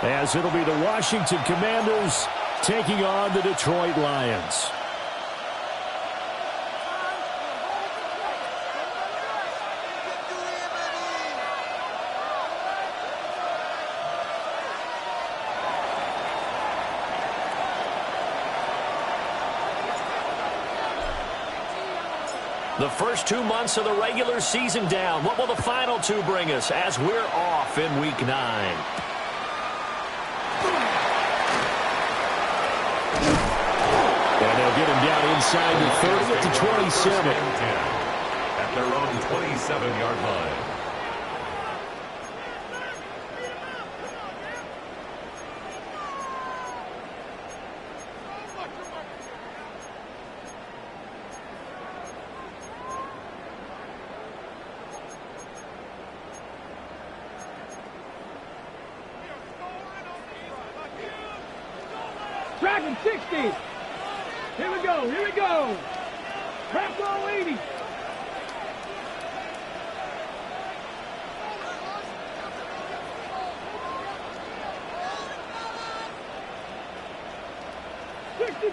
as it'll be the Washington Commanders taking on the Detroit Lions. The first 2 months of the regular season down. What will the final two bring us as we're off in Week 9? And they'll get him down inside the 30 at the 27. At their own 27-yard line. Dragon 60. Here we go. Here we go. Wrap roll 80.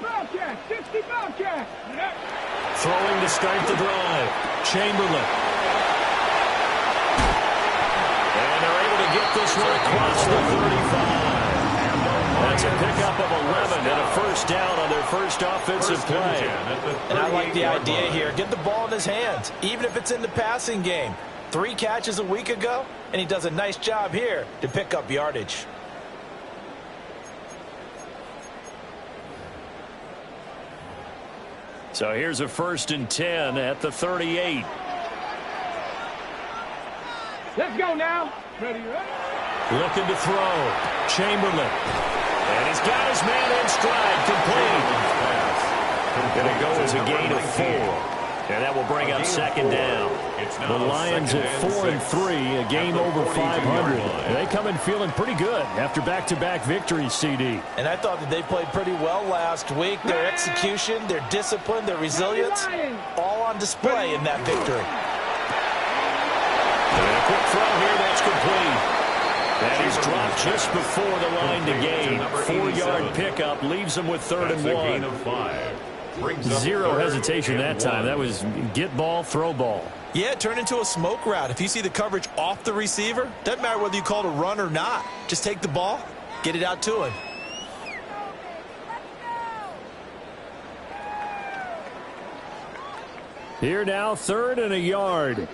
Bobcat, 60 Bobcat. Throwing to start the drive. Chamberlain. And they're able to get this one across the 35. That's a pickup of 11 and a first down on their first offensive play. And I like the idea here. Get the ball in his hands, even if it's in the passing game. 3 catches a week ago, and he does a nice job here to pick up yardage. So here's a 1st and 10 at the 38. Let's go now. Ready, ready. Looking to throw. Chamberlain. And he's got his man in stride, complete. And it goes a gain of 4. And that will bring up 2nd down. The Lions at 4-3, a game over 500. They come in feeling pretty good after back-to-back victories, CD. And I thought that they played pretty well last week. Their execution, their discipline, their resilience, all on display in that victory. And a quick throw here, that's complete. And he's dropped just before the line to gain. 4-yard pickup leaves him with 3rd and 1. Zero hesitation that time. That was get ball, throw ball. Yeah, turn into a smoke route. If you see the coverage off the receiver, doesn't matter whether you call it a run or not. Just take the ball, get it out to him. Here now, 3rd and a yard.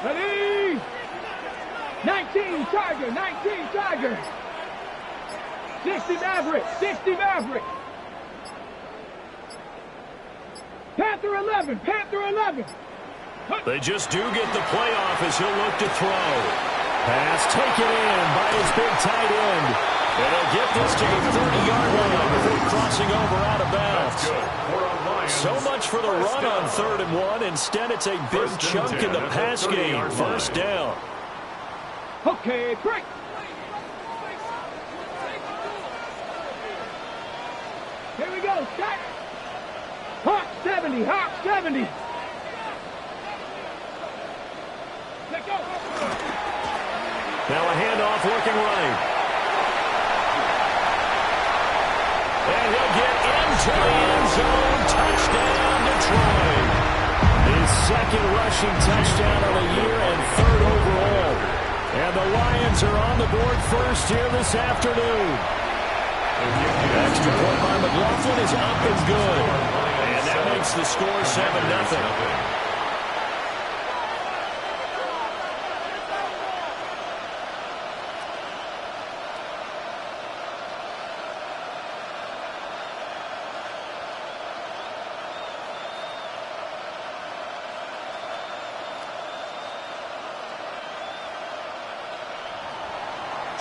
Ready? 19 Tiger, 19 Tiger. 60 Maverick, 60 Maverick. Panther 11, Panther 11. They just do get the playoff as he'll look to throw. Pass taken in by his big tight end. And they'll get this to the 30-yard line before crossing over out of bounds. So much for the run on 3rd and 1. Instead, it's a big chunk in the pass game. 1st down. Okay, break. Here we go, Scott. Hawk 70, Hawk 70. Let go. Now a handoff looking right. And he'll get into the end zone. Touchdown, Detroit. His 2nd rushing touchdown of the year and 3rd overall. And the Lions are on the board first here this afternoon. Extra point by McLaughlin is up and good. And that makes the score 7-0.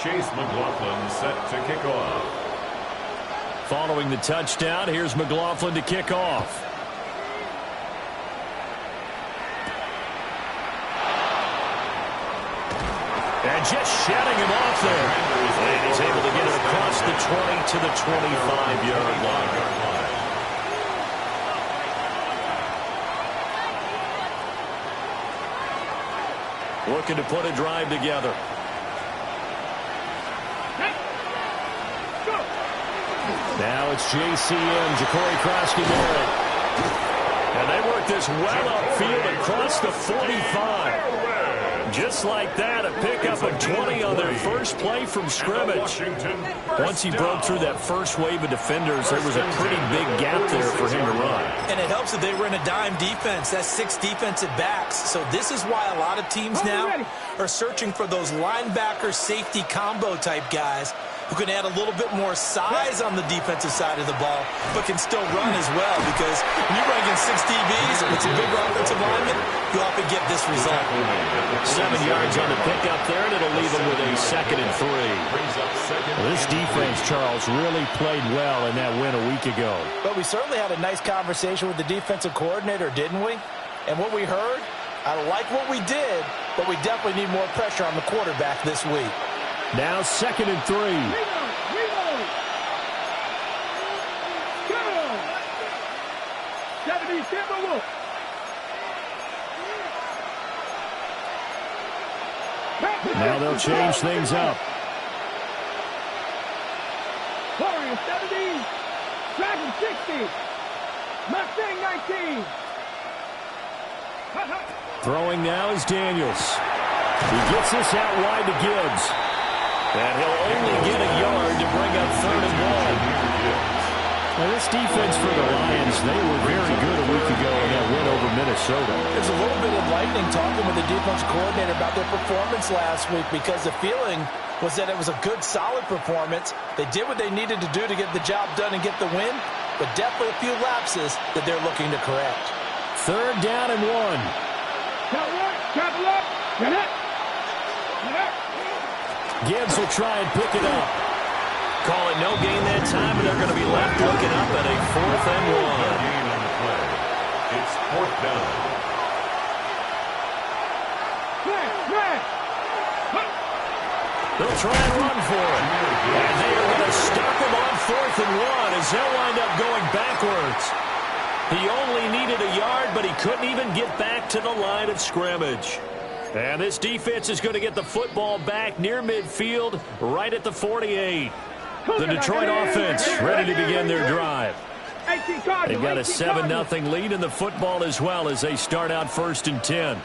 Chase McLaughlin set to kick off. Following the touchdown, here's McLaughlin to kick off. And just shutting him off there. And he's able to get it across the 20 to the 25-yard line. looking to put a drive together. Now it's JCM, Ja'Cory Krosky-Merritt. And they work this well upfield across the 45. Just like that, a pickup of 20 on their first play from scrimmage. Once he broke through that first wave of defenders, there was a pretty big gap there for him to run. And it helps that they were in a dime defense. That's 6 defensive backs. So this is why a lot of teams now are searching for those linebacker safety combo type guys who can add a little bit more size on the defensive side of the ball, but can still run as well, because when you run against 6 DBs with some bigger offensive linemen, you often get this result. 7 yards on the pickup there, and it'll leave them with a 2nd and 3. Well, this defense, Charles, really played well in that win a week ago. But we certainly had a nice conversation with the defensive coordinator, didn't we? And what we heard, I like what we did, but we definitely need more pressure on the quarterback this week. Now 2nd and 3. Now they'll change things up. Warriors 70, Dragon 60, Mustang 19. Throwing now is Daniels. He gets this out wide to Gibbs. And he'll only get a yard to bring up 3rd and 1. Well, this defense for the Lions, they were very good a week ago in that win over Minnesota. There's a little bit enlightening talking with the defense coordinator about their performance last week, because the feeling was that it was a good, solid performance. They did what they needed to do to get the job done and get the win, but definitely a few lapses that they're looking to correct. 3rd down and 1. Travel up, get it. Gibbs will try and pick it up. Call it no gain that time, and they're going to be left looking up at a 4th and 1. It's 4th down. They'll try and run for it. And they are going to stop him on 4th and 1 as they'll wind up going backwards. He only needed a yard, but he couldn't even get back to the line of scrimmage. And this defense is going to get the football back near midfield, right at the 48. The Detroit offense ready to begin their drive. They've got a 7-0 lead in the football as well as they start out 1st and 10.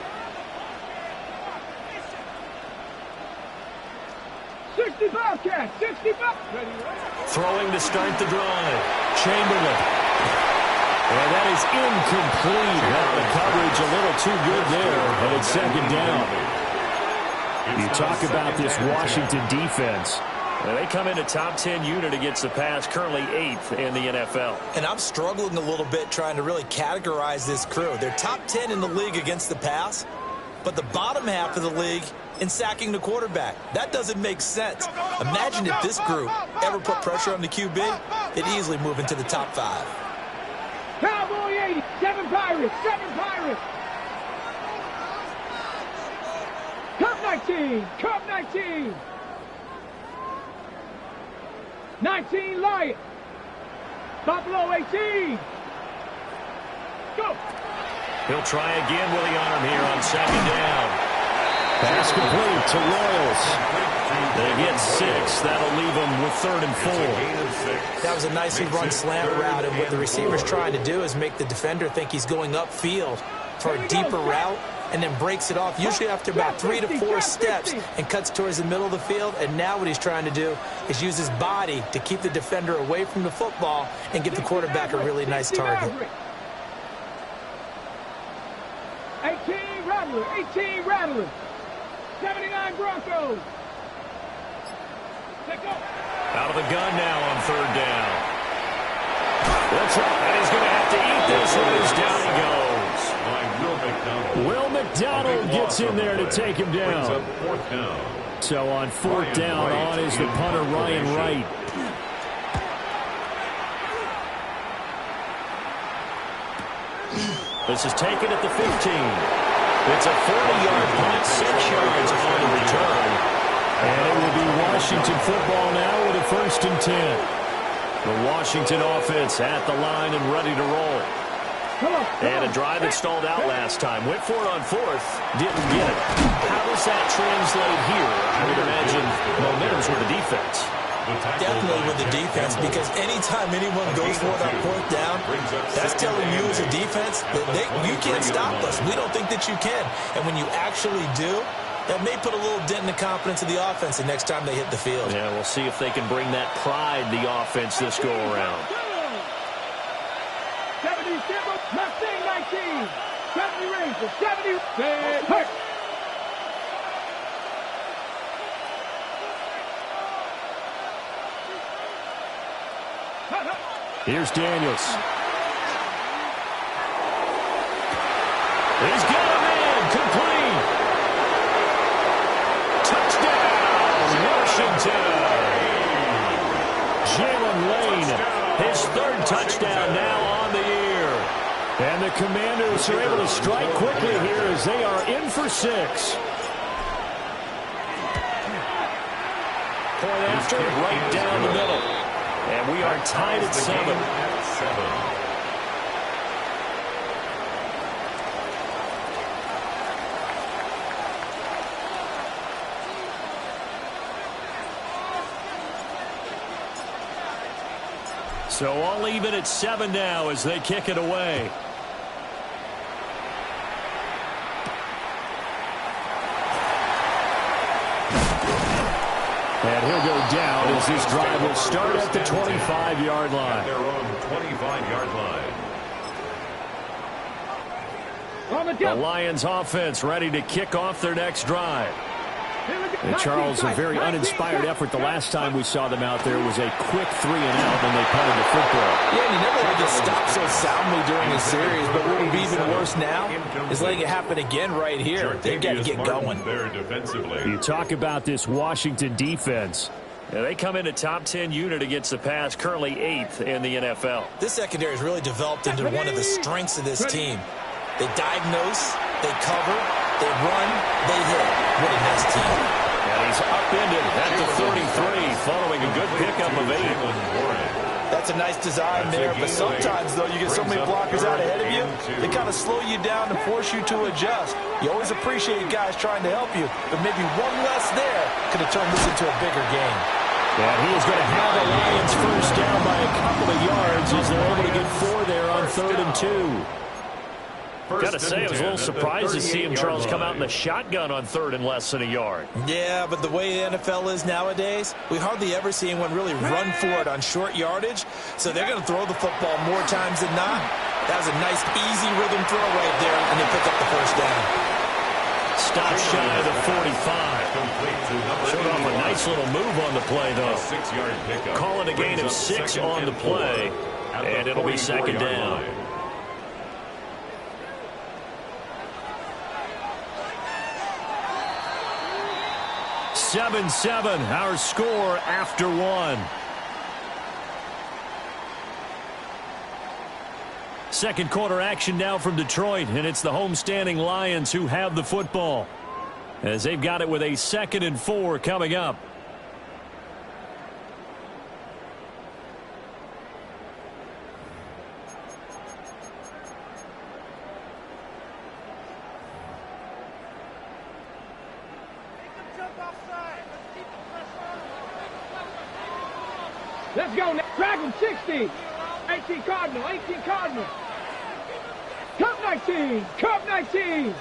65, Cat, 65. Throwing to start the drive. Chamberlain. And that is incomplete. Now the coverage a little too good there, and it's 2nd down. You talk about this Washington defense. They come in a top 10 unit against the pass, currently 8th in the NFL. And I'm struggling a little bit trying to really categorize this crew. They're top 10 in the league against the pass, but the bottom half of the league in sacking the quarterback. That doesn't make sense. Imagine if this group ever put pressure on the QB, they'd easily move into the top 5. Cowboy 80, 7 Pirates, 7 Pirates. Cup 19, Cup 19. 19 Lions. Buffalo 18. Go. He'll try again with the arm here on 2nd down. Pass complete to Royals. They get 6. That'll leave them with 3rd and 4. That was a nicely run slant route, and what the receiver's trying to do is make the defender think he's going upfield for a deeper route, and then breaks it off, usually after about 3 to 4 steps, and cuts towards the middle of the field. And now what he's trying to do is use his body to keep the defender away from the football and give the quarterback a really nice target. 18 Rattlers, 18 Rattlers. 79 Broncos. Out of the gun now on 3rd down. That's right. And he's going to have to eat this one as down he goes. Will McDonald gets in there to take him down. So on 4th down, on is the punter Ryan Wright. This is taken at the 15. It's a 40-yard punt, 6 yards on the return. And it will be Washington football now with a 1st and 10. The Washington offense at the line and ready to roll. And a drive that stalled out last time. Went for it on fourth, didn't get it. How does that translate here? I would imagine momentum's with the defense. Definitely with the defense, because anytime anyone goes for it on fourth down, that's telling you as a defense that you can't stop us. We don't think that you can. And when you actually do, that may put a little dent in the confidence of the offense the next time they hit the field. Yeah, we'll see if they can bring that pride, the offense, this go-around. 70, Mustang 19. 70 Rangers, 70. Hurt. Here's Daniels. He's got him in. Complete. Touchdown, Washington. Jalen Lane, his third touchdown now on the year. And the Commanders are able to strike quickly here as they are in for 6. Point after, right down the middle. And we are tied at 7. So all even at 7 now as they kick it away. And he'll go down as this drive will start at the 25-yard line. At their own 25-yard line. The Lions offense ready to kick off their next drive. And Charles, a very uninspired effort the last time we saw them out there was a quick 3-and-out when they punted the football. Yeah, and you never let it stop so soundly during the series, but what would be even worse now is letting it happen again right here. They've got to get going. There defensively. You talk about this Washington defense. Yeah, they come in a top 10 unit against the pass, currently 8th in the NFL. This secondary has really developed into one of the strengths of this team. They diagnose, they cover, they run, they hit. What a nice team. And he's upended at the 33, following a good pickup of 8. That's a nice design there, but sometimes, though, you get so many blockers out ahead of you, they kind of slow you down and force you to adjust. You always appreciate guys trying to help you, but maybe one less there could have turned this into a bigger game. And he is going to have the Lions first down by a couple of yards as they're able to get 4 there on 3rd and 2. Got to say, I was a little surprised to see him, Charles, come out in the shotgun on 3rd and less than a yard. Yeah, but the way the NFL is nowadays, we hardly ever see anyone really run for it on short yardage, so they're going to throw the football more times than not. That was a nice, easy rhythm throw right there, and they pick up the first down. Stop shy of the 45. Showed off a nice little move on the play, though. Call it a gain of 6 on the play, and it'll be 2nd down. 7-7, our score after 1. Second quarter action now from Detroit, and it's the homestanding Lions who have the football as they've got it with a 2nd and 4 coming up. Let's go. Drag him 60. 18 Cardinal. 18 Cardinal. Cup 19. Cup 19.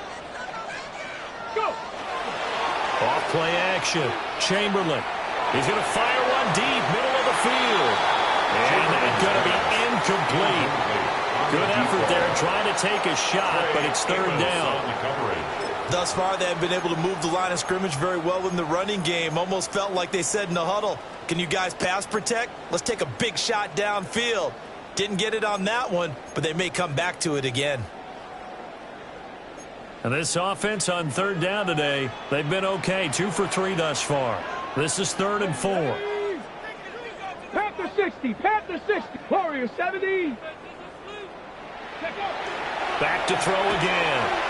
Go. Off play action. Chamberlain. He's going to fire one deep, middle of the field. And that's going to be incomplete. Good effort there trying to take a shot, but it's 3rd down. Thus far, they have been able to move the line of scrimmage very well in the running game. Almost felt like they said in the huddle, can you guys pass protect? Let's take a big shot downfield. Didn't get it on that one, but they may come back to it again. And this offense on 3rd down today, they've been okay. 2 for 3 thus far. This is 3rd and 4. Panther 60. Panther 60. Warriors 70. Back to throw again.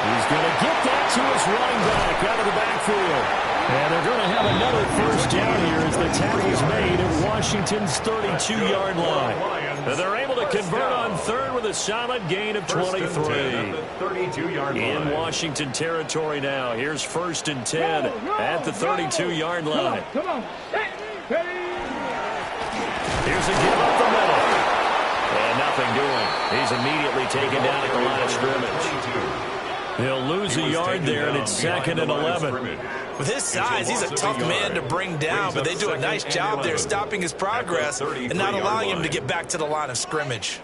He's going to get that to his running back out of the backfield. And they're going to have another first down here as the tackle's made at Washington's 32-yard line. And they're able to convert on third with a solid gain of 23. In Washington territory now. Here's 1st and 10 at the 32-yard line. Here's a give up the middle. And nothing doing. He's immediately taken down at the line of scrimmage. He'll lose a yard there, and it's 2nd and 11. With his size, he's a tough man to bring down, but they do a nice job there stopping his progress and not allowing him to get back to the line of scrimmage.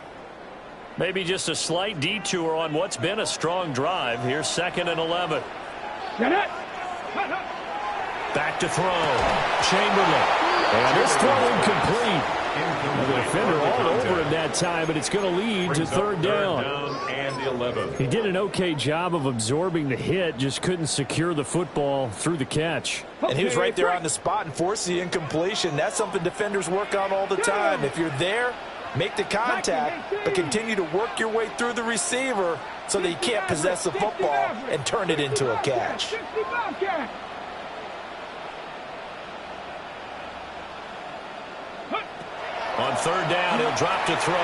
Maybe just a slight detour on what's been a strong drive. Here's 2nd and 11. Back to throw. Chamberlain. And this throw incomplete. The defender all over him that time, but it's going to lead to 3rd down. He did an okay job of absorbing the hit, just couldn't secure the football through the catch. And he was right there on the spot and forced the incompletion. That's something defenders work on all the time. If you're there, make the contact, but continue to work your way through the receiver so that you can't possess the football and turn it into a catch. On 3rd down, he'll drop to throw.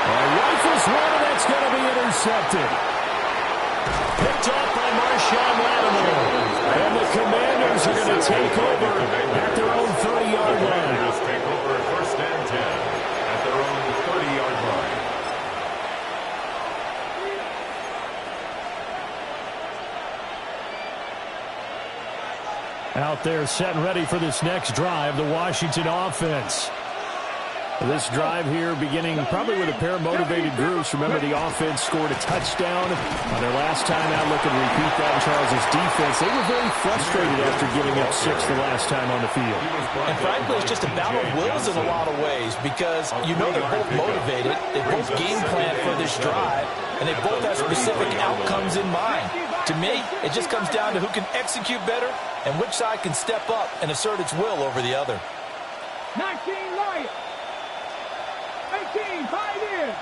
Rifles one, and that's going to be intercepted. Picked off by Marshawn Lattimore. And the Commanders are going to take over at their own 30-yard line. Take over 1st and 10 at their own 30-yard line. Out there set and ready for this next drive, the Washington offense. This drive here beginning probably with a pair of motivated groups. Remember, the offense scored a touchdown on their last time out. Looking to repeat that in Charles' defense. They were very frustrated after giving up 6 the last time on the field. And frankly, it's just a battle of wills in a lot of ways because you know they're both motivated. They both game plan for this drive, and they both have specific outcomes in mind. To me, it just comes down to who can execute better and which side can step up and assert its will over the other. 19 Lions. 18 Pioneers.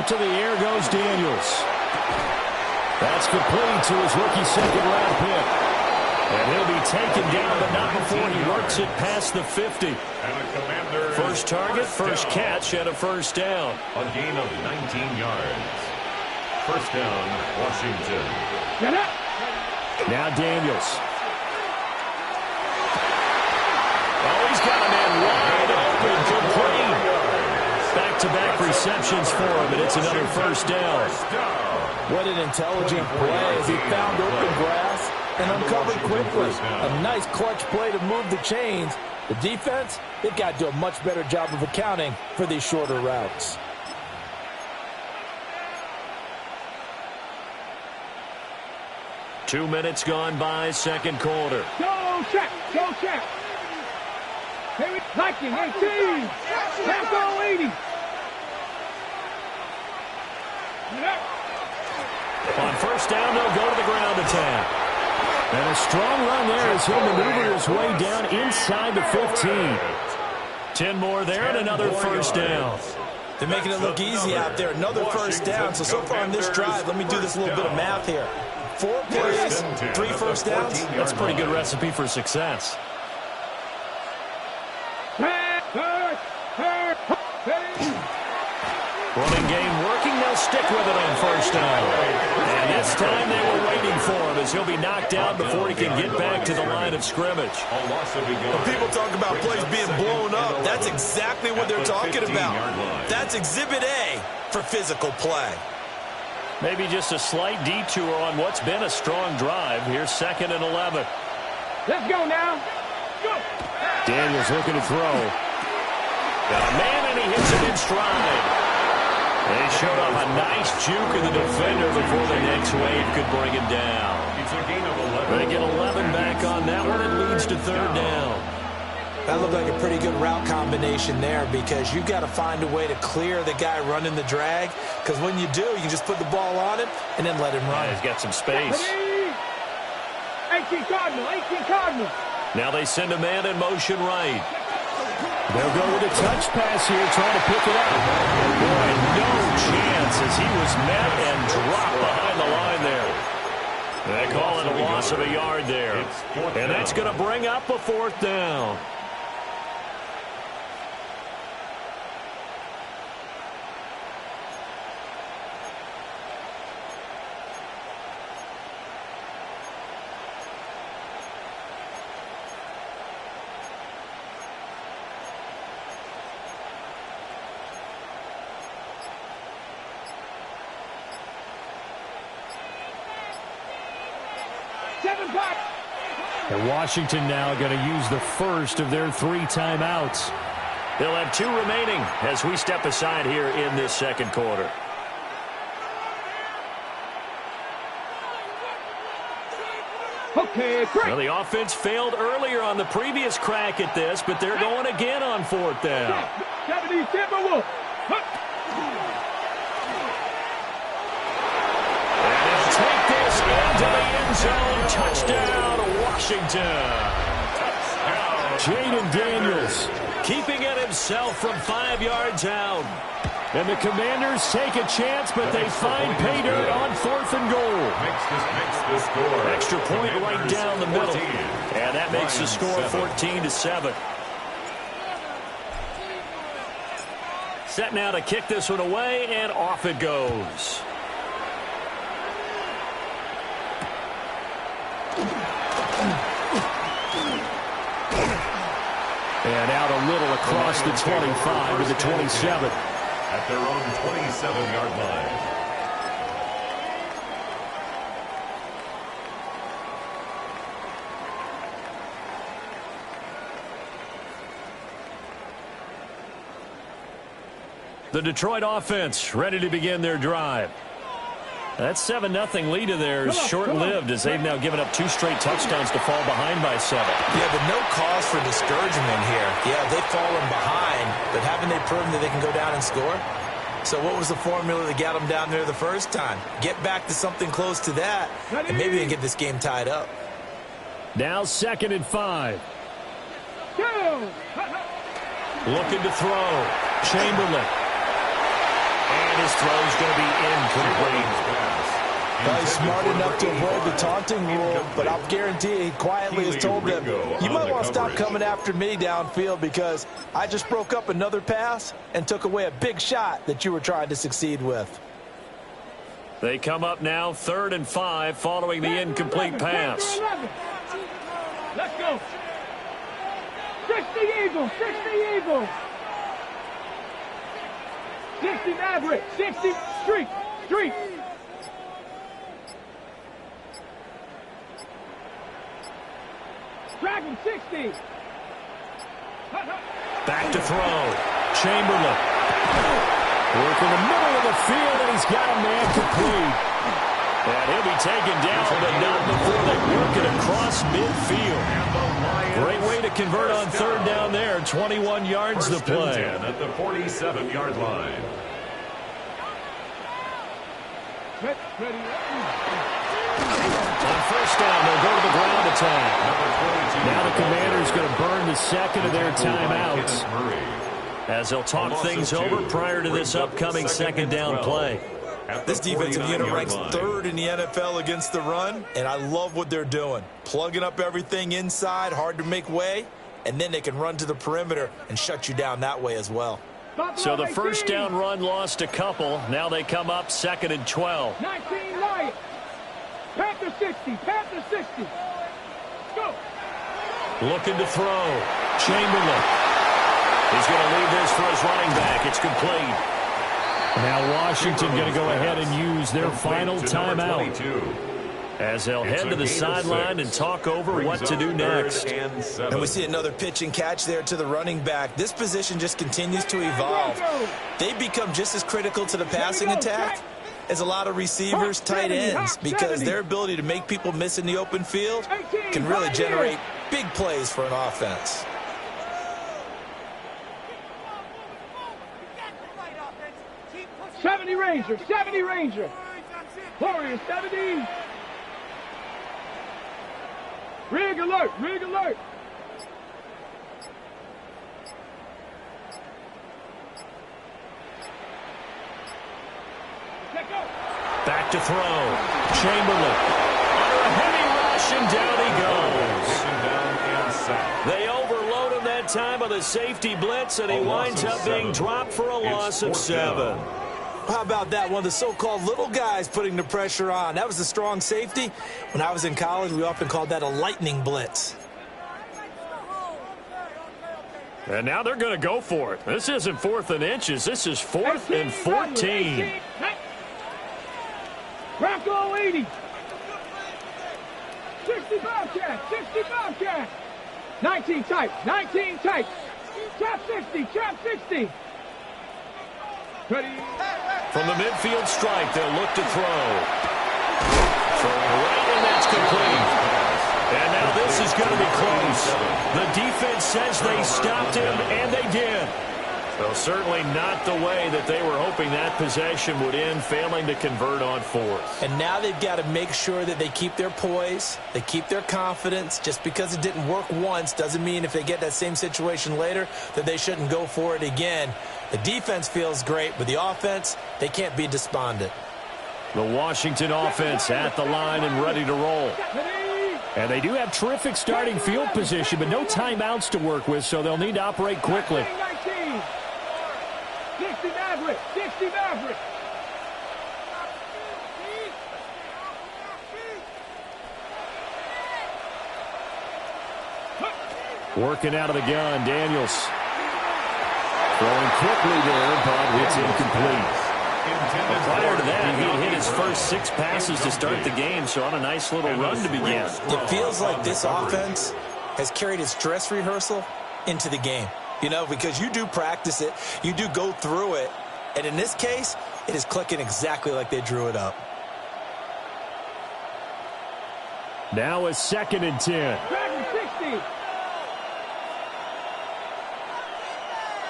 To the air goes Daniels. That's complete to his rookie 2nd-round pick. And he'll be taken down, but not before he works it past the 50. First target, first catch, and a 1st down. A gain of 19 yards. 1st down, Washington. Now Daniels. Oh, he's got a man wide open, complete. Back-to-back receptions for him, and it's another 1st down. What an intelligent play as he found open grass and uncovered quickly. A nice clutch play to move the chains. The defense, they've got to do a much better job of accounting for these shorter routes. Two minutes gone by, 2nd quarter. Go check, go check. Viking 18, Tampa 80. On 1st down, they'll go to the ground attack. And a strong run there as he'll maneuver his way down inside the 15. 10 more there and another 1st down. They're making it look easy out there. Another 1st down. So far on this drive, let me do this little bit of math here. 4 plays, 3 1st downs. That's a pretty good recipe for success. Running game working. They'll stick with it on 1st down. And this time they were waiting for him as he'll be knocked out before he can get back to the line of scrimmage. When people talk about plays being blown up, that's exactly what they're talking about. That's Exhibit A for physical play. Maybe just a slight detour on what's been a strong drive. Here's 2nd and 11. Let's go now. Go. Daniels looking to throw. Got a man, and he hits him in stride. They showed off a nice juke of the defender before the next wave could bring him down. It's a gain of 11. They get 11 back on that one. It leads to 3rd down. That looked like a pretty good route combination there because you've got to find a way to clear the guy running the drag, because when you do, you can just put the ball on him and then let him run. He's got some space. 18 Cardinal, 18 Cardinal. Now they send a man in motion right. They'll go with a touch pass here, trying to pick it up. Boy, no chance as he was met and dropped behind the line there. They call it a loss of a yard there. And that's going to bring up a 4th down. And Washington now going to use the first of their 3 timeouts. They'll have 2 remaining as we step aside here in this 2nd quarter. Okay, break. Well, the offense failed earlier on the previous crack at this, but they're going again on 4th down. 70 Timberwolves. And they'll take this into the end zone. Touchdown, Washington. Jaden Daniels keeping it himself from 5 yards out. And the Commanders take a chance, but they find pay dirt on 4th and goal. Makes the score. Extra point right down the middle. And that makes the score 14-7. Set now to kick this one away, and off it goes. And out a little across the 25 to the 27. At their own 27-yard line. The Detroit offense ready to begin their drive. That 7-0 lead of theirs short-lived as they've now given up 2 straight touchdowns to fall behind by 7. Yeah, but no cause for discouragement here. Yeah, they've fallen behind, but haven't they proven that they can go down and score? So what was the formula that got them down there the first time? Get back to something close to that, and maybe they can get this game tied up. Now 2nd and 5. Looking to throw. Chamberlain. And his throw's going to be incomplete. He's smart enough to avoid the taunting rule, but I'll guarantee he quietly has told them, you might want to stop coming after me downfield because I just broke up another pass and took away a big shot that you were trying to succeed with. They come up now 3rd and 5 following the incomplete pass. Let's go. 60 Eagles, 60 Eagles. 60 Maverick, 60 Street. Dragon 60. Back to throw. Chamberlain. Work in the middle of the field, and he's got a man complete. And he'll be taken down, but not before they work it across midfield. Great way to convert on 3rd down there. 21 yards to play. At the 47-yard line. On 1st down, they'll go to the ground attack. Now the Commanders going to burn the 2nd of their timeouts as they'll talk things over prior to this upcoming 2nd down play. This defensive unit ranks 3rd in the NFL against the run, and I love what they're doing. Plugging up everything inside, hard to make way, and then they can run to the perimeter and shut you down that way as well. So the 1st down run lost a couple. Now they come up 2nd and 12. 19 Lions. Panther 60. Panther 60. Go. Looking to throw. Chamberlain. He's going to leave this for his running back. It's complete. Now Washington going to go ahead and use their final timeout as they'll head to the sideline and talk over what to do next. And we see another pitch and catch there to the running back. This position just continues to evolve. They become just as critical to the passing attack as a lot of receivers, tight ends, because their ability to make people miss in the open field can really generate big plays for an offense. Ranger, 70 Ranger. Warriors, 70. Rig alert, rig alert. Back to throw. Chamberlain. Under a heavy rush, and down he goes. They overload him that time with a safety blitz, and he winds up being dropped for a loss of 7. How about that? One of the so-called little guys putting the pressure on. That was a strong safety. When I was in college, we often called that a lightning blitz. And now they're going to go for it. This isn't 4th and inches. This is 4th and 14. Bronco 80. 65 cat. 65 cat. 19 tight. 19 tight. Trap 60. Trap 60. Ready. From the midfield strike, they'll look to throw. Right, and that's complete. And now this is going to be close. The defense says they stopped him, and they did. Well, certainly not the way that they were hoping that possession would end, failing to convert on 4th. And now they've got to make sure that they keep their poise, they keep their confidence. Just because it didn't work once doesn't mean if they get that same situation later that they shouldn't go for it again. The defense feels great, but the offense, they can't be despondent. The Washington offense at the line and ready to roll. And they do have terrific starting field position, but no timeouts to work with, so they'll need to operate quickly. 60 Maverick. 60 Maverick. Working out of the gun, Daniels. Throwing quickly there, but it's incomplete. Prior to that, he had hit his first 6 passes to start the game, so on a nice little run to begin. It feels like this offense has carried its dress rehearsal into the game. You know, because you do practice it, you do go through it, and in this case, it is clicking exactly like they drew it up. Now a 2nd and 10.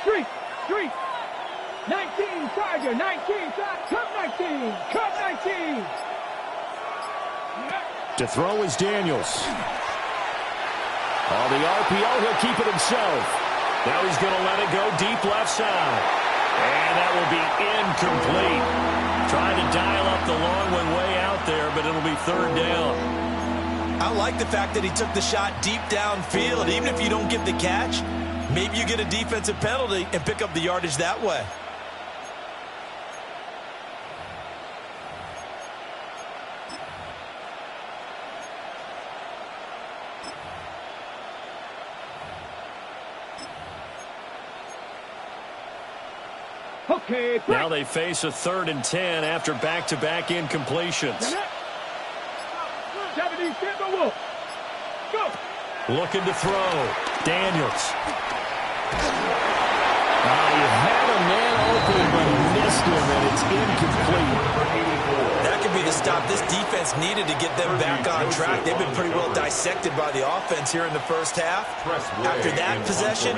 60. Street. 19 Tiger. 19 Tiger. Cup 19. Cup 19. To throw is Daniels. On the RPO, he'll keep it himself. Now he's going to let it go deep left side. And that will be incomplete. Trying to dial up the long one way out there, but it'll be 3rd down. I like the fact that he took the shot deep downfield. Even if you don't get the catch, maybe you get a defensive penalty and pick up the yardage that way. Okay, now they face a 3rd and 10 after back-to-back incompletions. 70 Timberwolf. Go. Looking to throw. Daniels. He had a man open, but he missed him, and it's incomplete. That could be the stop this defense needed to get them back on track. They've been pretty well dissected by the offense here in the first half. After that possession,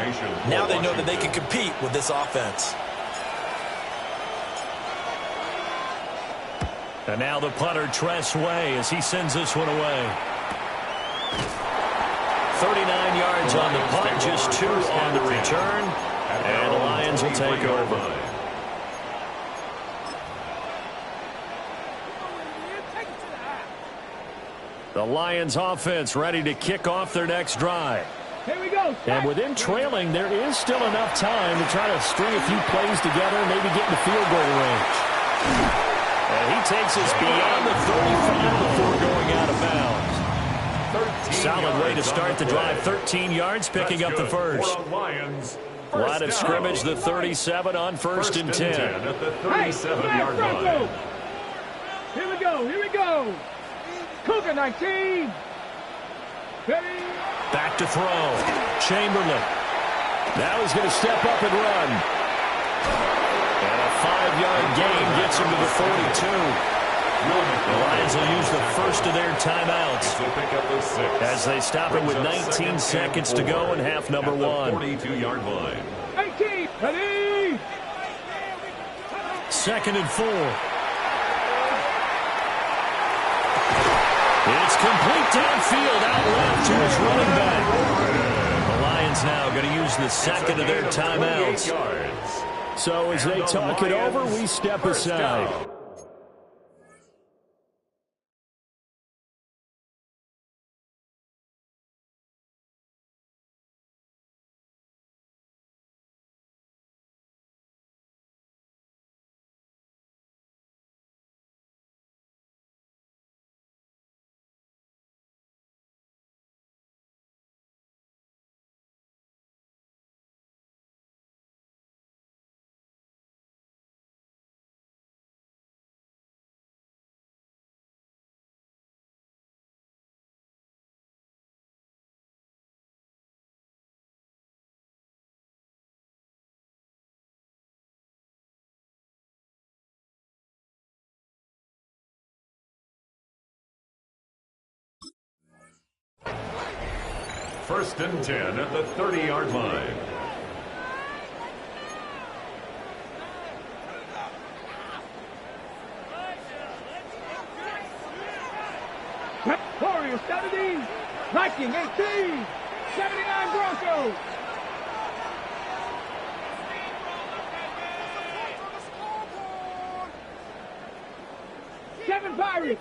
now they know that they can compete with this offense. And now the punter, Tress Way, as he sends this one away. 39 yards on the punt, just 2 on the return. And the Lions will take over. The Lions offense ready to kick off their next drive. Here we go. And with them trailing, there is still enough time to try to string a few plays together and maybe get in the field goal range. And he takes us beyond the 35 before going out of bounds. Solid way to start the drive. 13 yards, picking up the first. Line of scrimmage, the 37 on 1st and 10. At the 37-yard line. Here we go. Cougar 19. Ready. Back to throw. Chamberlain. Now he's going to step up and run. And a 5-yard gain gets him to the 42. The Lions will use the first of their timeouts as they stop it with 19 seconds to go in half number 1. 42-yard line. 18. Ready. 2nd and 4. It's complete downfield, out left to his running back. The Lions now going to use the second of their timeouts. So as they talk it over, we step aside. First and 10 at the 30-yard line. Warriors 70, Viking 18, 79 Broncos. Seven Pirates,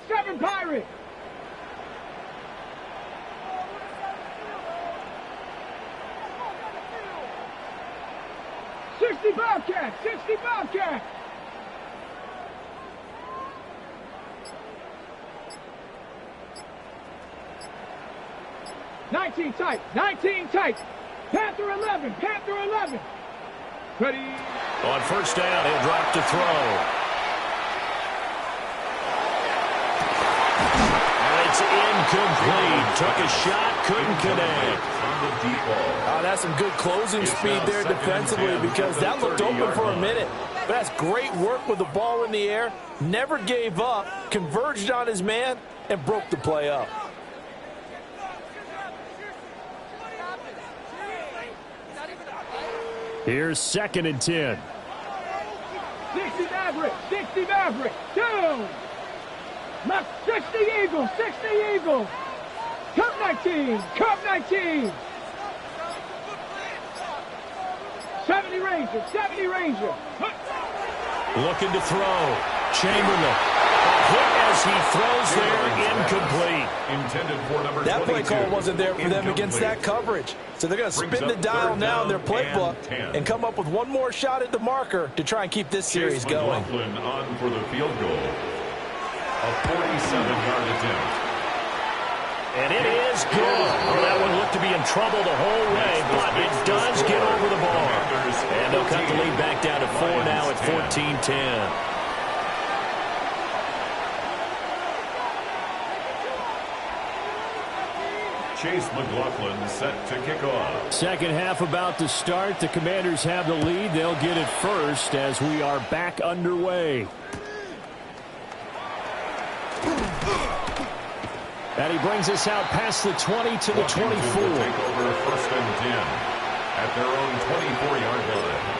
60 Bobcats. 19 tight. Panther 11. Ready. On first down, he'll drop to throw. And it's incomplete. Took a shot, couldn't connect. Oh, that's some good closing speed there defensively because that looked open for a minute. But that's great work with the ball in the air. Never gave up, converged on his man, and broke the play up. Here's second and 10. 60 Maverick. Down. 60 Eagles. Cup 19. 70 Ranger. Looking to throw. Chamberlain. A hit as he throws there, incomplete. Intended for number 22. That play call wasn't there for them against that coverage. So they're going to spin the dial now in their playbook and come up with one more shot at the marker to try and keep this series going. McLaughlin on for the field goal. A 47-yard attempt. And it is good. Well, that one looked to be in trouble the whole way, but it does get over the bar. And they'll cut the lead back down to 4 now at 14-10. Chase McLaughlin set to kick off. Second half about to start. The Commanders have the lead. They'll get it first as we are back underway. And he brings us out past the 20 to the 24. Take over first and 10 at their own 24-yard line.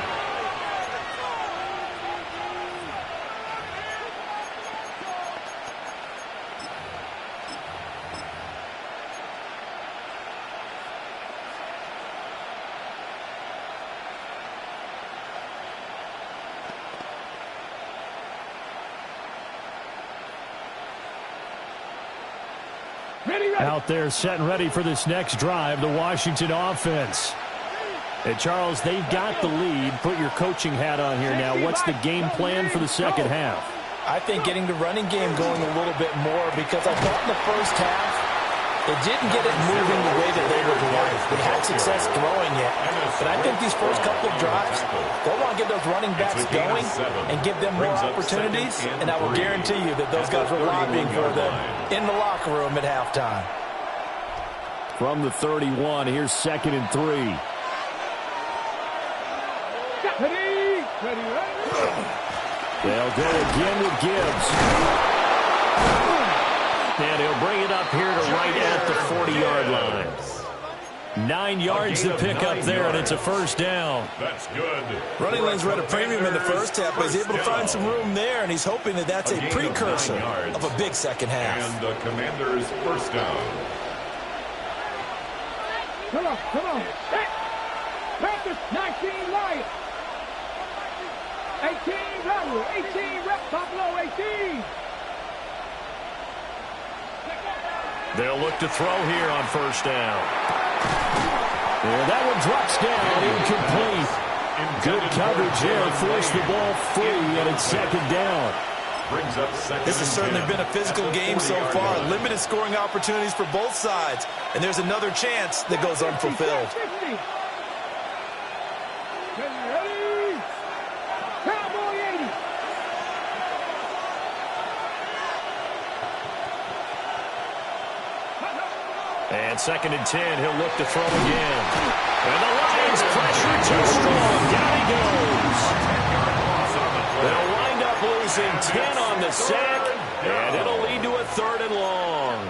Out there setting ready for this next drive, the Washington offense. And Charles, they've got the lead. Put your coaching hat on here now. What's the game plan for the second half? I think getting the running game going a little bit more because I thought in the first half they didn't get it moving the way that they would like. They had success throwing it, but I think these first couple of drives, they'll want to get those running backs going and give them more opportunities, and I will guarantee you that those guys were lobbying for them in the locker room at halftime. From the 31, here's second and 3. Ready. They'll go again with Gibbs. And he'll bring it up here to right at the 40-yard line. 9 yards to pick up there, and it's a first down. That's good. Running lanes were at a premium in the first half, but he's able to find some room there, and he's hoping that that's a precursor of a big second half. And the Commanders' first down. Come on. Set. Panthers 19 Lions. 18 Rebel. 18 Rep Buffalo 18. They'll look to throw here on first down. And that one drops down, incomplete. Good coverage there, forced the ball free, and it's second down. Brings up second. This has certainly been a physical game so far. Limited scoring opportunities for both sides, and there's another chance that goes unfulfilled. Ready. Cowboy 80. And second and 10, he'll look to throw again. And the Lions pressure too strong. Down he goes. They'll wind up losing 10 on the sack, and it'll lead to a 3rd and long.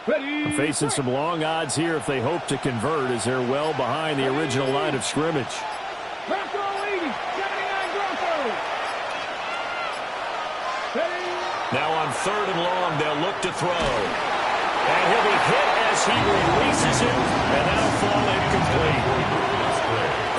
Ready, Facing some long odds here if they hope to convert, as they're well behind the original line of scrimmage. Bronco leading, 79 Broncos. Ready. Now on 3rd and long, they'll look to throw. And he'll be hit as he releases it, and that'll fall incomplete.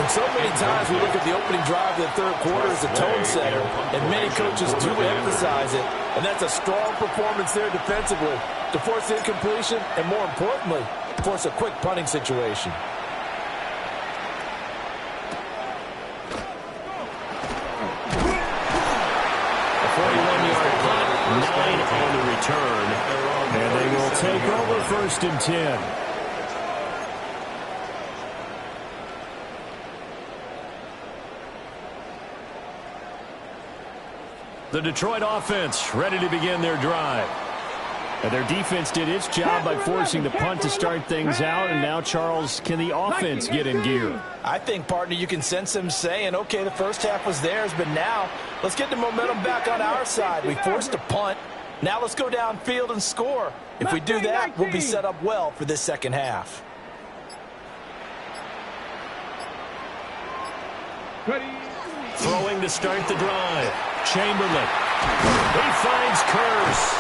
And so many times we look at the opening drive of the third quarter as a tone setter, and many coaches do emphasize it, and that's a strong performance there defensively to force incompletion and, more importantly, force a quick punting situation. A 41-yard punt, 9 on the return, and they will take over 1st and 10. The Detroit offense ready to begin their drive. And their defense did its job by forcing the punt to start things out. And now, Charles, can the offense get in gear? I think, partner, you can sense them saying, okay, the first half was theirs, but now let's get the momentum back on our side. We forced a punt. Now let's go downfield and score. If we do that, we'll be set up well for this second half. Ready. Throwing to start the drive. Chamberlain. He finds Curse.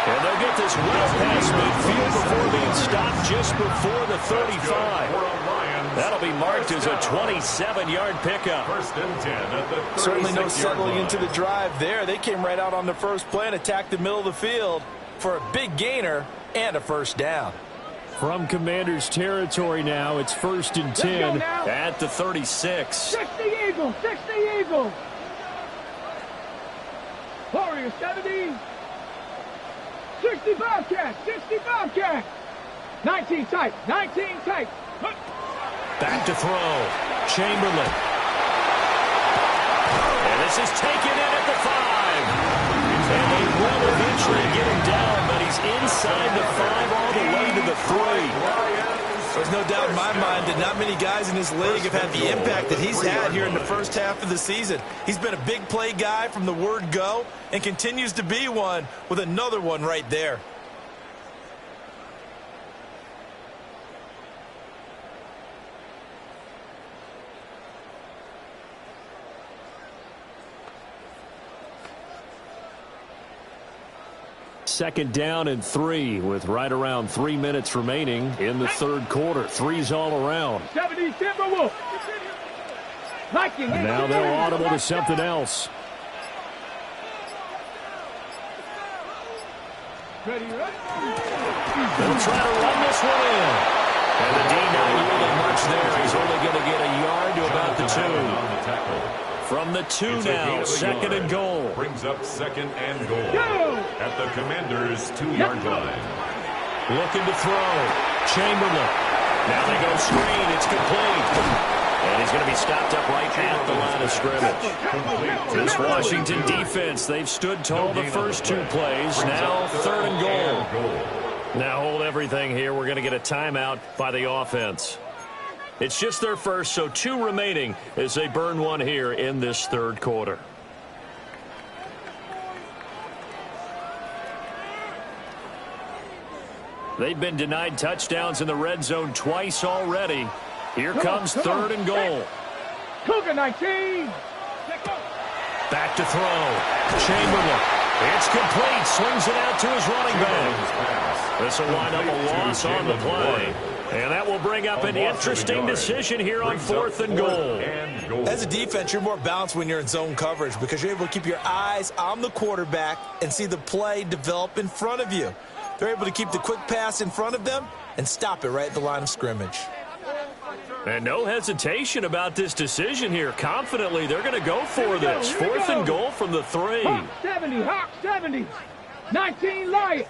And they'll get this well past midfield before being stopped just before the 35. That'll be marked as a 27-yard pickup. 1st and 10 at the 36-yard Certainly no settling line. into the drive there. They came right out on the first play and attacked the middle of the field for a big gainer and a first down. From Commanders territory now, it's 1st and 10 at the 36. 60 Eagles, 60 Eagles. Warriors, 70. 60 Bobcats, 60 Bobcats. 19 tight, 19 tight. Back to throw. Chamberlain. And this is taken in at the 5. And they will eventually get him down, but he's inside the 5 all the way to the 3. There's no doubt in my mind that not many guys in this league have had the impact that he's had here in the first half of the season. He's been a big play guy from the word go and continues to be one with another one right there. Second down and 3 with right around 3 minutes remaining in the third quarter. 3's all around. 70 Timberwolves. And now they'll audible to something else. Ready, ready. They'll try to run this one in. And the D not yielding much there. He's only going to get a yard to about the 2. From the 2 now, 2nd and goal. Brings up 2nd and goal at the Commanders' 2-yard line. Looking to throw. Chamberlain. Now they go screen. It's complete. And he's going to be stopped up right at the line of scrimmage. This Washington defense, they've stood tall the first 2 plays. Now 3rd and goal. Now hold everything here. We're going to get a timeout by the offense. It's just their first, so 2 remaining as they burn one here in this third quarter. They've been denied touchdowns in the red zone twice already. Here comes 3rd and goal. Cougar 19. Back to throw. Chamberlain. It's complete. Swings it out to his running back. This will wind up a loss on the play. And that will bring up an interesting decision here on 4th and goal. As a defense, you're more balanced when you're in zone coverage because you're able to keep your eyes on the quarterback and see the play develop in front of you. They're able to keep the quick pass in front of them and stop it right at the line of scrimmage. And no hesitation about this decision here. Confidently, they're going to go for this. 4th and goal from the 3. Hawk 70, Hawk 70. 19 Lions.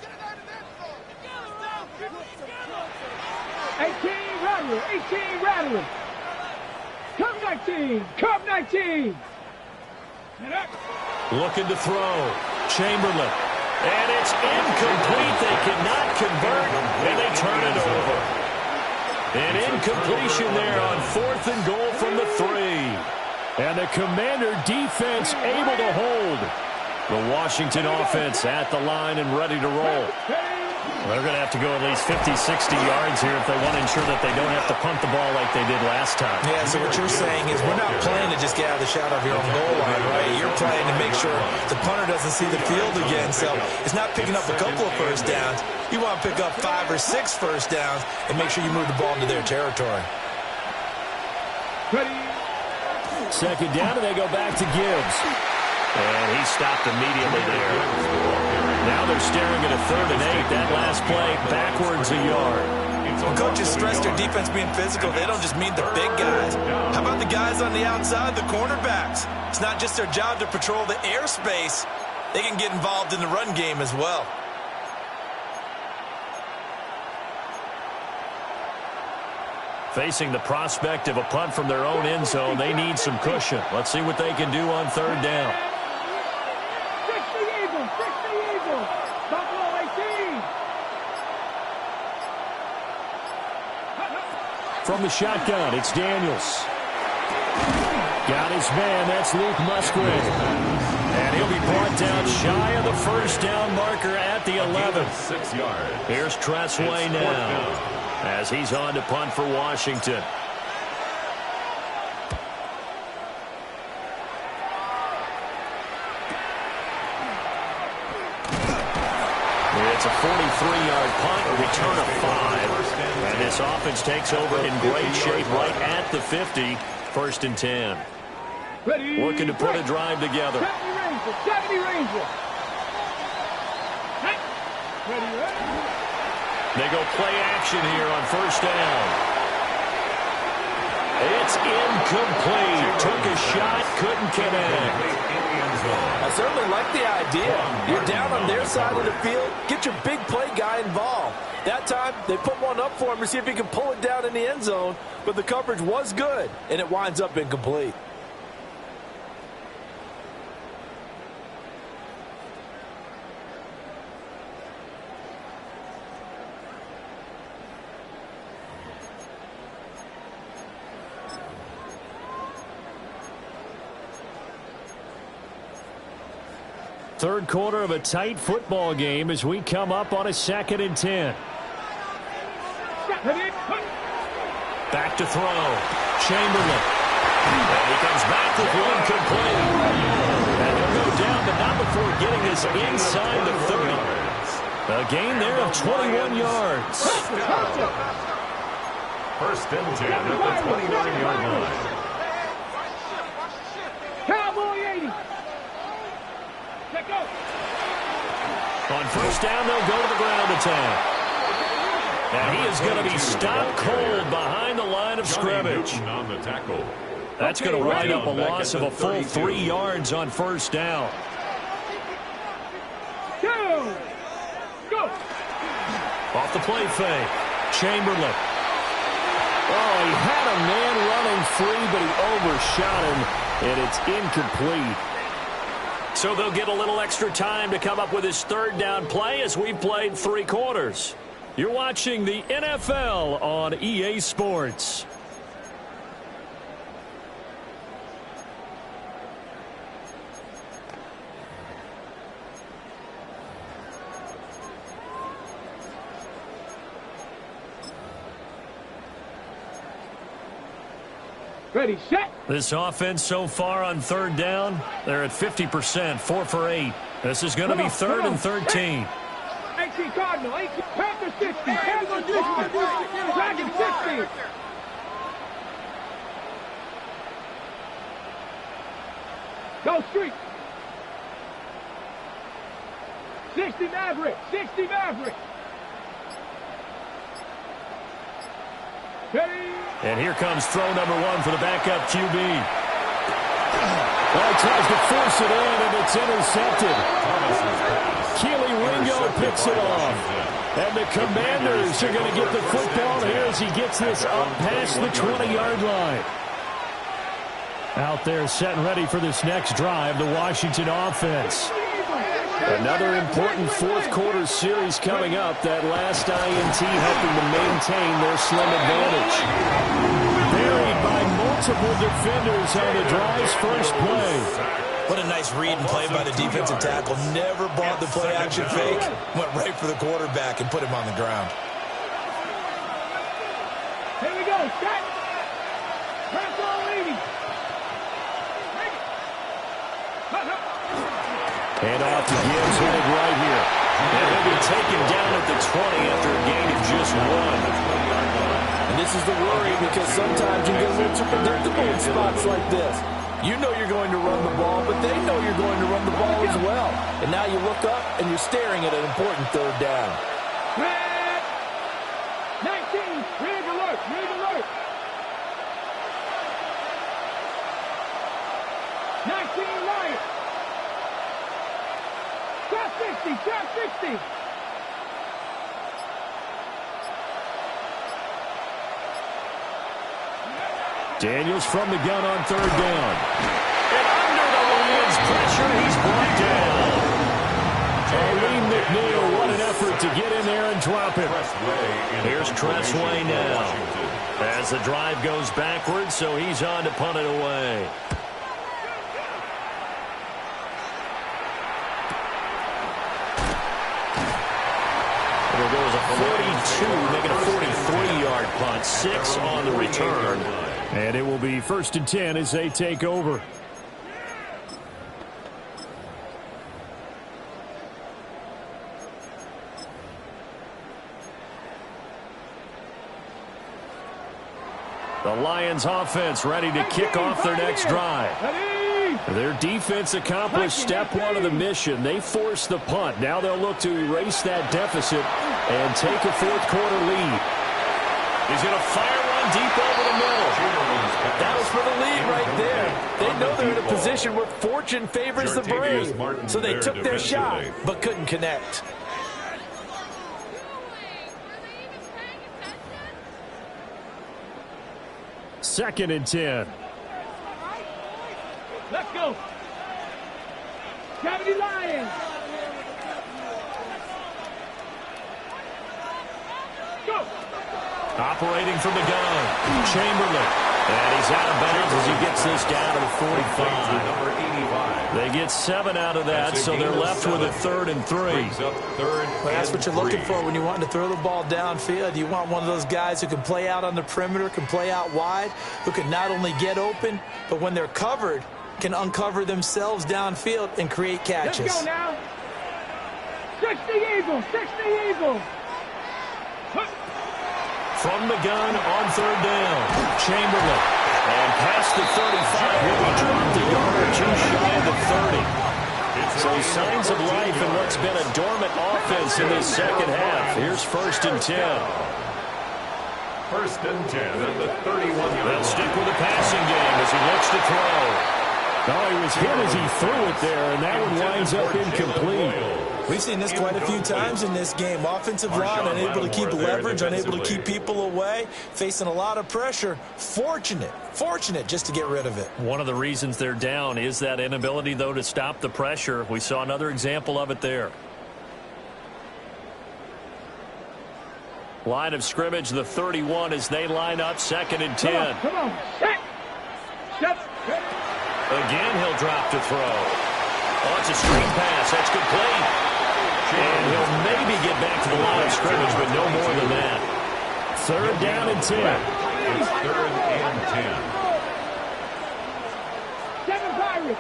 18 Rattler, 18 Rattler. Cub 19, Cub 19. Looking to throw. Chamberlain. And it's incomplete. They cannot convert, and they turn it over. An incompletion there on 4th and goal from the 3. And the Commander defense able to hold. The Washington offense at the line and ready to roll. They're going to have to go at least 50, 60 yards here if they want to ensure that they don't have to punt the ball like they did last time. Yeah, so what you're saying is we're not playing to just get out of the shadow of your own goal line, right? You're playing to make sure the punter doesn't see the field again. So it's not picking up a couple of first downs. You want to pick up 5 or 6 first downs and make sure you move the ball into their territory. Second down, and they go back to Gibbs. And he stopped immediately there. Now they're staring at a 3rd and 8. That last play, backwards a yard. When coaches stress their defense being physical, they don't just mean the big guys. How about the guys on the outside, the cornerbacks? It's not just their job to patrol the airspace. They can get involved in the run game as well. Facing the prospect of a punt from their own end zone, they need some cushion. Let's see what they can do on 3rd down. From the shotgun, it's Daniels. Got his man, that's Luke Musgrave. And he'll be brought down shy of the first down marker at the 11. 6 yards. Here's Tressway now as he's on to punt for Washington. It's a 43-yard punt, a return of 5. And this offense takes over in great shape right at the 50. 1st and 10. Looking to put a drive together. 70 Ranger. They go play action here on 1st down. It's incomplete. Took a shot, couldn't connect. I certainly like the idea. You're down on their side of the field. Get your big play guy involved. That time, they put one up for him to see if he can pull it down in the end zone. But the coverage was good, and it winds up incomplete. Third quarter of a tight football game as we come up on a 2nd and 10. Back to throw. Chamberlain. And he comes back with one complete. And he'll go down, but not before getting this inside the 30. A gain there of 21 yards. 1st and 10 at the 29-yard line. Cowboy 80. Let go. On 1st down, they'll go to the ground attack. And he is going to be stopped cold behind the line of scrimmage. On the tackle. That's going to wind up a loss of a full 3 yards on 1st down. 2. Go. Off the play fake. Chamberlain. Oh, he had a man running free, but he overshot him, and it's incomplete. So they'll get a little extra time to come up with his 3rd down play as we've played 3 quarters. You're watching the NFL on EA Sports. Ready, set. This offense so far on 3rd down, they're at 50%, 4 for 8. This is going to be 3rd and 13. 18 Cardinal, 18 Panther 60, Panther 60, Dragon 60. Go street. 60 Maverick, 60 Maverick. And here comes throw number 1 for the backup QB. Well, he tries to force it in, and it's intercepted. Keely Ringo picks it off. And the Commanders are going to get the football here as he gets this up past the 20-yard line. Out there set and ready for this next drive, the Washington offense. Another important fourth quarter series coming up. That last INT helping to maintain their slim advantage. Buried by multiple defenders on the drive's first play. What a nice read and play by the defensive tackle. Never bought the play-action fake. Went right for the quarterback and put him on the ground. Here we go. Set. Press all ladies. And off to Gibbs, headed right here. And he'll be taken down at the 20 after a gain of just 1. And this is the worry because sometimes you get a little too predictable in spots like this. You know you're going to run the ball, but they know you're going to run the ball as well. And now you look up and you're staring at an important third down. Red 19, rig alert, rig alert. 19 Lions. Top 60, top 60. Daniels from the gun on third down. And under the Lions' pressure, he's brought down. Lee McNeil, what an effort to get in there and drop it. Here's Tressway now. As the drive goes backwards, so he's on to punt it away. There goes a 42, making a 43-yard punt. 6 on the return. And it will be 1st and 10 as they take over. The Lions offense ready to kick off their next drive. Their defense accomplished step 1 of the mission. They forced the punt. Now they'll look to erase that deficit and take a 4th quarter lead. He's going to fire one deep over the middle. That was for the lead right there. They know they're in a position where fortune favors the brave. So they took their shot, but couldn't connect. Second and 10. Let's go. 70 Lions. Go. Operating from the gun, Chamberlain. And he's out of bounds as he gets this down to the 45. Number 85. They get 7 out of that, so they're left with a 3rd and 3. Well, that's what you're looking for when you want to throw the ball downfield. You want one of those guys who can play out on the perimeter, can play out wide, who can not only get open, but when they're covered, can uncover themselves downfield and create catches. Let's go now. 60 Eagles, 60 Eagles. From the gun on 3rd down, Chamberlain. And past the 35, he'll be dropped a yard or 2 shy of the 30. So signs of life in what's been a dormant offense in this second half. Here's 1st and 10. 1st and 10 at the 31-yard. They'll stick with the passing game as he looks to throw. Oh, he was hit as he threw it there, and that one winds up incomplete. We've seen this quite a few times in this game. Offensive line unable to keep leverage, unable to keep people away, facing a lot of pressure. Fortunate just to get rid of it. One of the reasons they're down is that inability, though, to stop the pressure. We saw another example of it there. Line of scrimmage, the 31 as they line up, 2nd and 10. Come on. Set. Again, he'll drop to throw. Oh, it's a screen pass. That's complete. And he'll maybe get back to the line of scrimmage, but no more than that. 3rd down and 10. It's 3rd and 10.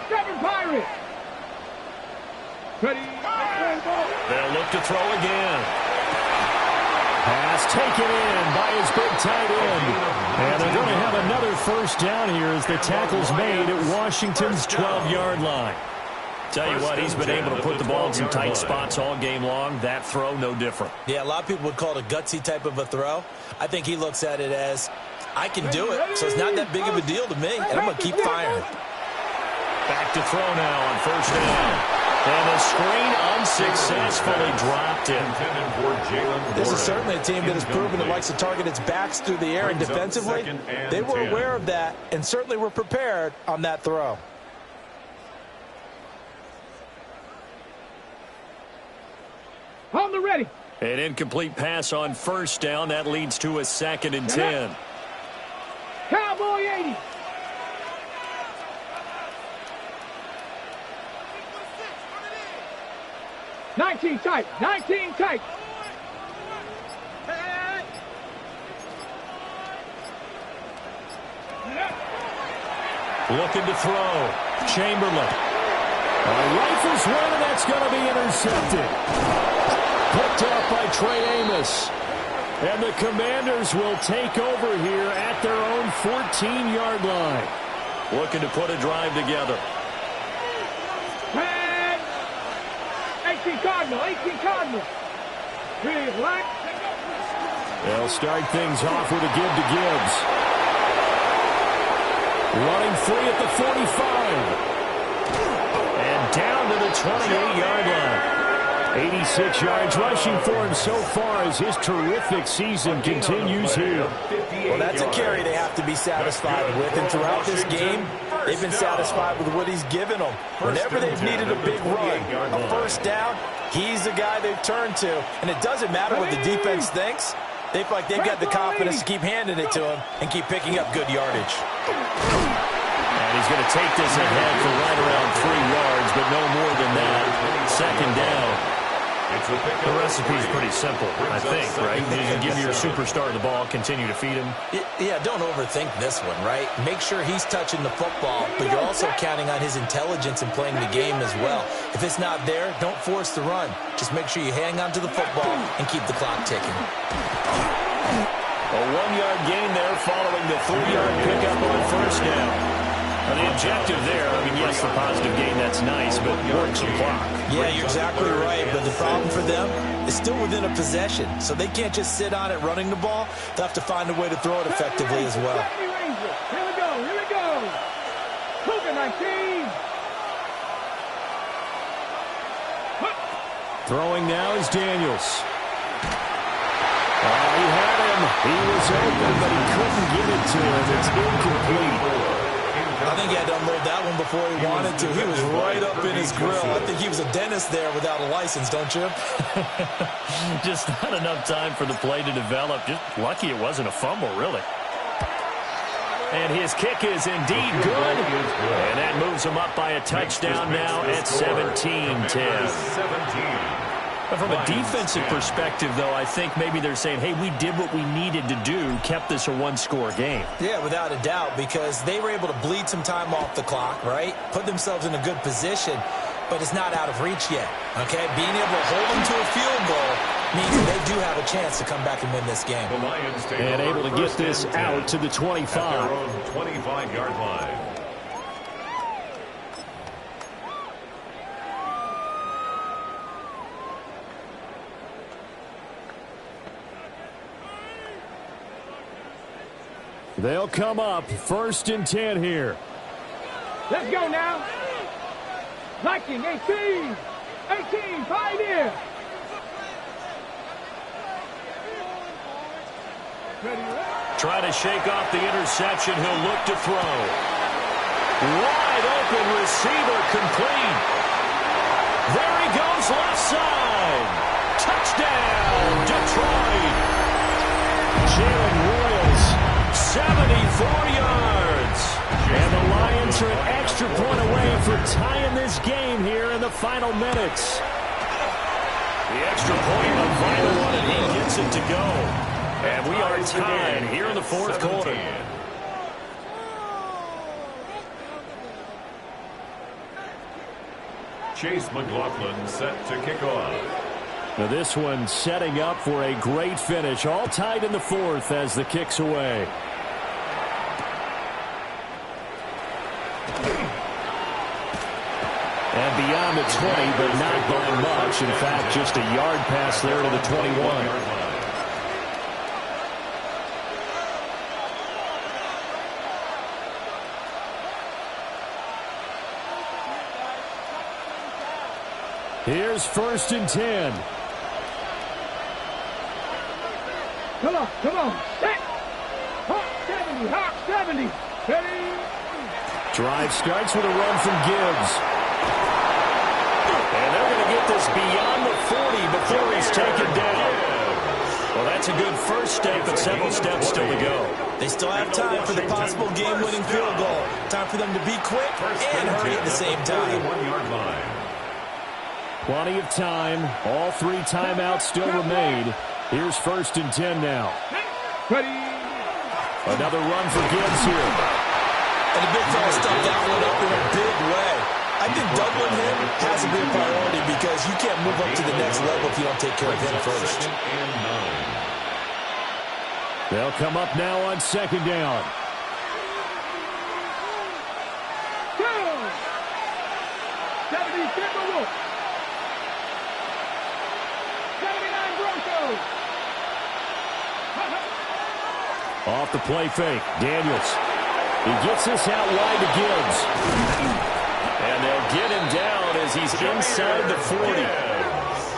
7 Pirates. Ready. They'll look to throw again. Pass taken in by his big tight end. And they're going to have another 1st down here as the tackle's made at Washington's 12-yard line. Tell you what, he's been able to put the ball in some tight spots all game long. That throw, no different. Yeah, a lot of people would call it a gutsy type of a throw. I think he looks at it as, I can do it, so it's not that big of a deal to me, and I'm going to keep firing. Back to throw now on 1st down. And the screen unsuccessfully dropped it. This is certainly a team that has proven it likes to target its backs through the air, and defensively, they were aware of that and certainly were prepared on that throw. On the ready. An incomplete pass on 1st down. That leads to a 2nd and 10. Cowboy 80. 19 tight. 19 tight. Looking to throw. Chamberlain. Rifles one, and that's going to be intercepted. Picked up by Trey Amos. And the Commanders will take over here at their own 14-yard line. Looking to put a drive together. 18 Cardinal. 18 Cardinal. Relax. They'll start things off with a give to Gibbs. Running free at the 45. And down to the 28-yard line. 86 yards rushing for him so far as his terrific season continues here. Well, that's a carry they have to be satisfied with. And throughout this game, they've been satisfied with what he's given them. Whenever they've needed a big run, a first down, he's the guy they've turned to. And it doesn't matter what the defense thinks. They feel like they've got the confidence to keep handing it to him and keep picking up good yardage. And he's going to take this ahead for right around 3 yards, but no more than that. Second down. The recipe's pretty simple, I think, right? You give your superstar the ball, continue to feed him. Yeah, don't overthink this one, right? Make sure he's touching the football, but you're also counting on his intelligence in playing the game as well. If it's not there, don't force the run. Just make sure you hang on to the football and keep the clock ticking. A 1-yard gain there following the 3-yard pickup on first down. The objective there, I mean, yes, the positive gain, that's nice, but work some clock. Yeah, you're exactly right, but the problem for them is still within a possession, so they can't just sit on it running the ball. They'll have to find a way to throw it effectively as well. Here we go, here we go. Cougar 19. Throwing now is Daniels. He had him. He was open, but he couldn't get it to him. It's incomplete. I think he had to unload that one before he wanted to. He was right up in his grill. I think he was a dentist there without a license, don't you? Just not enough time for the play to develop. Just lucky it wasn't a fumble, really. And his kick is indeed good. And that moves him up by a touchdown now at 17-10. From a defensive perspective, though, I think maybe they're saying, hey, we did what we needed to do, kept this a one-score game. Yeah, without a doubt, because they were able to bleed some time off the clock, right? Put themselves in a good position, but it's not out of reach yet, okay? Being able to hold them to a field goal means that they do have a chance to come back and win this game. And able to get this out to the 25. At their own 25-yard line. They'll come up 1st and 10 here. Let's go now. Liking 18. 18, Pioneer. Try to shake off the interception. He'll look to throw. Wide open receiver complete. There he goes left side. Touchdown, Detroit. Jalen Royals, 74 yards. And the Lions are an extra point away for tying this game here in the final minutes. The extra point, a vital one, and he gets it to go. And we are tied here in the 4th quarter. Chase McLaughlin set to kick off. Now this one setting up for a great finish. All tied in the 4th as the kick's away. And beyond the 20, but not by much. In fact, just a yard pass there to the 21. Here's 1st and 10. Come on, come on. Set. Hawk 70, Hawk 70. Ready? Drive starts with a run from Gibbs. And they're going to get this beyond the 40 before he's taken down. Well, that's a good first step, but several steps still to go. They still have time for the possible game-winning field goal. Time for them to be quick and hurry at the same time. 1-yard line. Plenty of time. All 3 timeouts still remain. Here's 1st and 10 now. Another run for Gibbs here. And the big fella stuffed that one up in a big way. I think doubling him has to be a priority because you can't move up to the next level if you don't take care of him first. They'll come up now on 2nd down. 70 Timberwolves. 79 Broncos. Off the play fake. Daniels. He gets this out wide to Gibbs. And they'll get him down as he's inside the 40.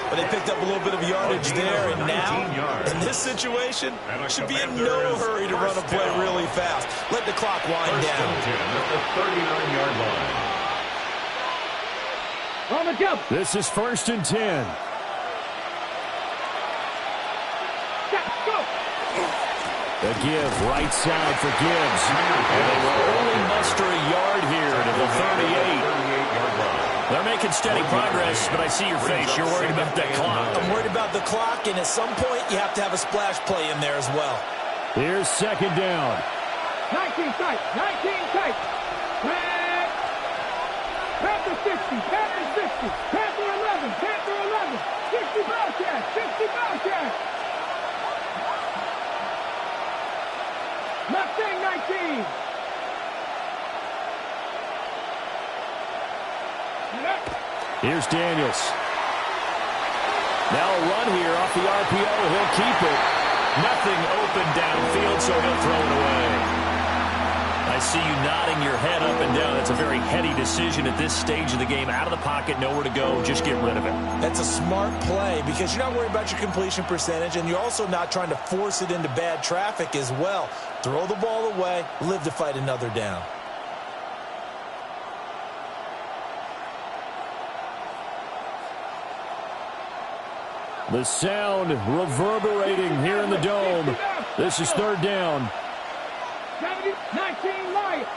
But they picked up a little bit of yardage there, and now, in this situation, should be in no hurry to run a play really fast. Let the clock wind down. At the 39-yard line. On the jump. This is 1st and 10. Go. The give, right side for Gibbs. And they will only muster a yard here to the 38. 38-yard line. They're making steady progress, but I see your face. You're worried about that clock. I'm worried about the clock, and at some point, you have to have a splash play in there as well. Here's 2nd down. 19 tight. 19 tight. Panther 60. Panther 60. Panther 11. Panther 11. 60 Bobcats. 60 Bobcats. Mustang 19. Here's Daniels. Now a run here off the RPO. He'll keep it. Nothing open downfield, so he'll throw it away. I see you nodding your head up and down. That's a very heady decision at this stage of the game. Out of the pocket, nowhere to go. Just get rid of it. That's a smart play because you're not worried about your completion percentage, and you're also not trying to force it into bad traffic as well. Throw the ball away, live to fight another down. The sound reverberating here in the dome. This is 3rd down. 19 Lions.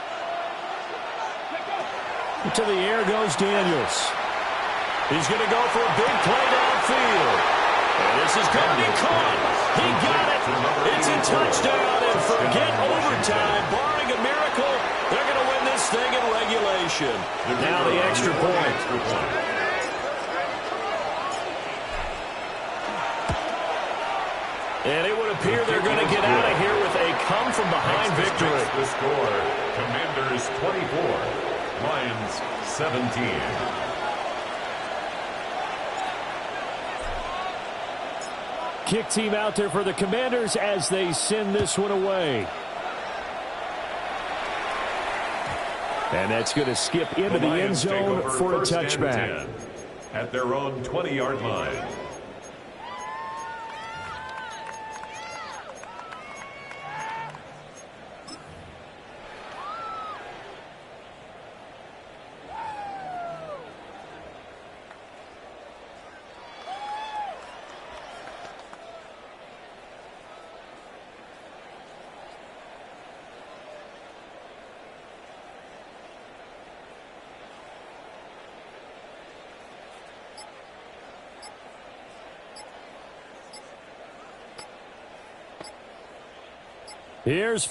To the air goes Daniels. He's going to go for a big play downfield. And this is going to be caught. He got it. It's a touchdown, and forget overtime. Barring a miracle, they're going to win this thing in regulation. Now the extra point. And it would appear they're going to get out of here with a come-from-behind victory. The score, Commanders 24, Lions 17. Kick team out there for the Commanders as they send this one away. And that's going to skip into the end zone for a touchback. At their own 20-yard line. Here's